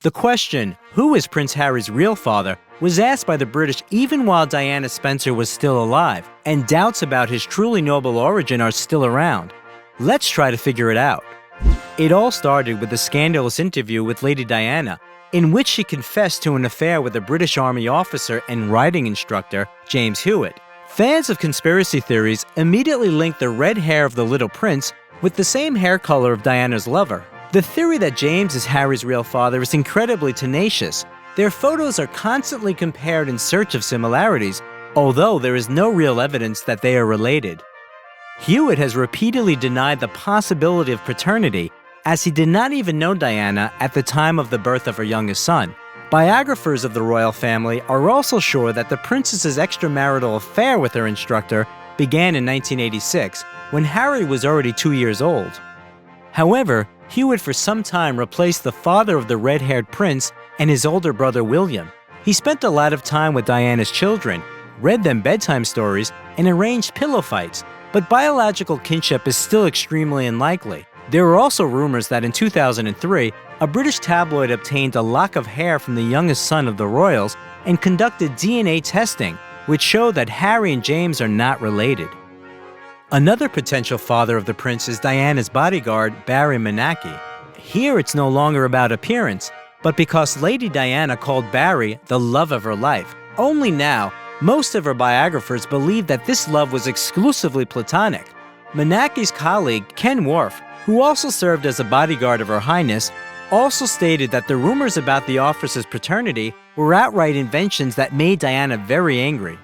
The question, who is Prince Harry's real father, was asked by the British even while Diana Spencer was still alive, and doubts about his truly noble origin are still around. Let's try to figure it out. It all started with a scandalous interview with Lady Diana, in which she confessed to an affair with a British Army officer and riding instructor, James Hewitt. Fans of conspiracy theories immediately linked the red hair of the little prince with the same hair color of Diana's lover. The theory that James is Harry's real father is incredibly tenacious. Their photos are constantly compared in search of similarities, although there is no real evidence that they are related. Hewitt has repeatedly denied the possibility of paternity, as he did not even know Diana at the time of the birth of her youngest son. Biographers of the royal family are also sure that the princess's extramarital affair with her instructor began in 1986, when Harry was already 2 years old. However, Hewitt for some time replaced the father of the red-haired prince and his older brother William. He spent a lot of time with Diana's children, read them bedtime stories, and arranged pillow fights, but biological kinship is still extremely unlikely. There are also rumors that in 2003, a British tabloid obtained a lock of hair from the youngest son of the royals and conducted DNA testing, which showed that Harry and James are not related. Another potential father of the prince is Diana's bodyguard, Barry Manaki. Here it's no longer about appearance, but because Lady Diana called Barry the love of her life. Only now, most of her biographers believe that this love was exclusively platonic. Manaki's colleague, Ken Worf, who also served as a bodyguard of Her Highness, also stated that the rumors about the officer's paternity were outright inventions that made Diana very angry.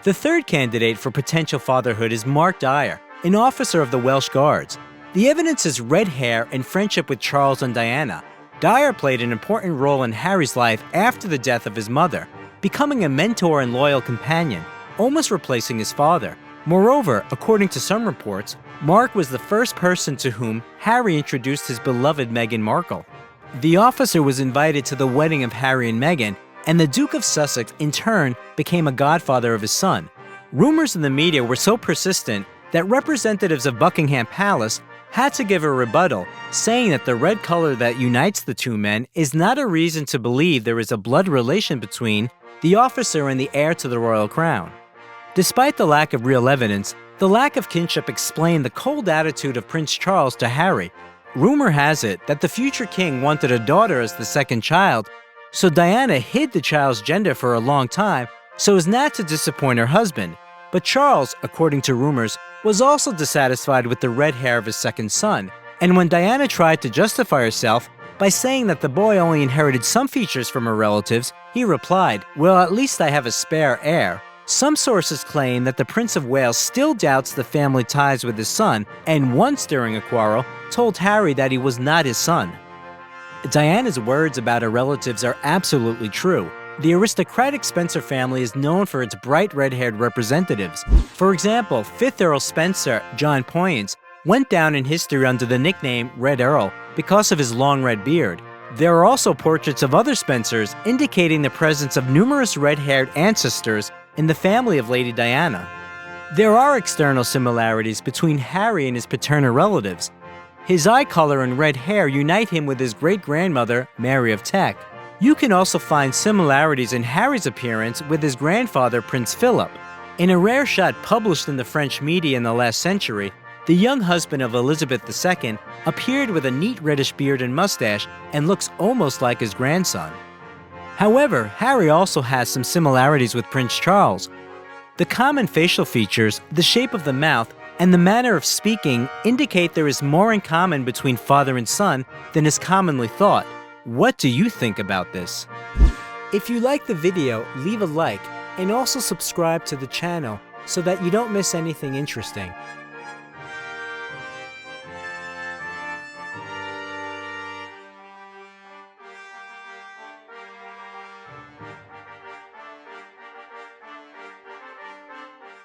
The third candidate for potential fatherhood is Mark Dyer, an officer of the Welsh Guards. The evidence is red hair and friendship with Charles and Diana. Dyer played an important role in Harry's life after the death of his mother, becoming a mentor and loyal companion, almost replacing his father. Moreover, according to some reports, Mark was the first person to whom Harry introduced his beloved Meghan Markle. The officer was invited to the wedding of Harry and Meghan, and the Duke of Sussex, in turn, became a godfather of his son. Rumors in the media were so persistent that representatives of Buckingham Palace had to give a rebuttal, saying that the red color that unites the two men is not a reason to believe there is a blood relation between the officer and the heir to the royal crown. Despite the lack of real evidence, the lack of kinship explained the cold attitude of Prince Charles to Harry. Rumor has it that the future king wanted a daughter as the second child, so Diana hid the child's gender for a long time so as not to disappoint her husband. But Charles, according to rumors, was also dissatisfied with the red hair of his second son, and when Diana tried to justify herself by saying that the boy only inherited some features from her relatives, he replied, "Well, at least I have a spare heir." Some sources claim that the Prince of Wales still doubts the family ties with his son, and once during a quarrel, told Harry that he was not his son. Diana's words about her relatives are absolutely true. The aristocratic Spencer family is known for its bright red-haired representatives. For example, 5th Earl Spencer, John Poyntz, went down in history under the nickname Red Earl because of his long red beard. There are also portraits of other Spencers indicating the presence of numerous red-haired ancestors in the family of Lady Diana. There are external similarities between Harry and his paternal relatives. His eye color and red hair unite him with his great-grandmother, Mary of Teck. You can also find similarities in Harry's appearance with his grandfather, Prince Philip. In a rare shot published in the French media in the last century, the young husband of Elizabeth II appeared with a neat reddish beard and mustache and looks almost like his grandson. However, Harry also has some similarities with Prince Charles. The common facial features, the shape of the mouth, and the manner of speaking indicate there is more in common between father and son than is commonly thought. What do you think about this? If you like the video, leave a like and also subscribe to the channel so that you don't miss anything interesting.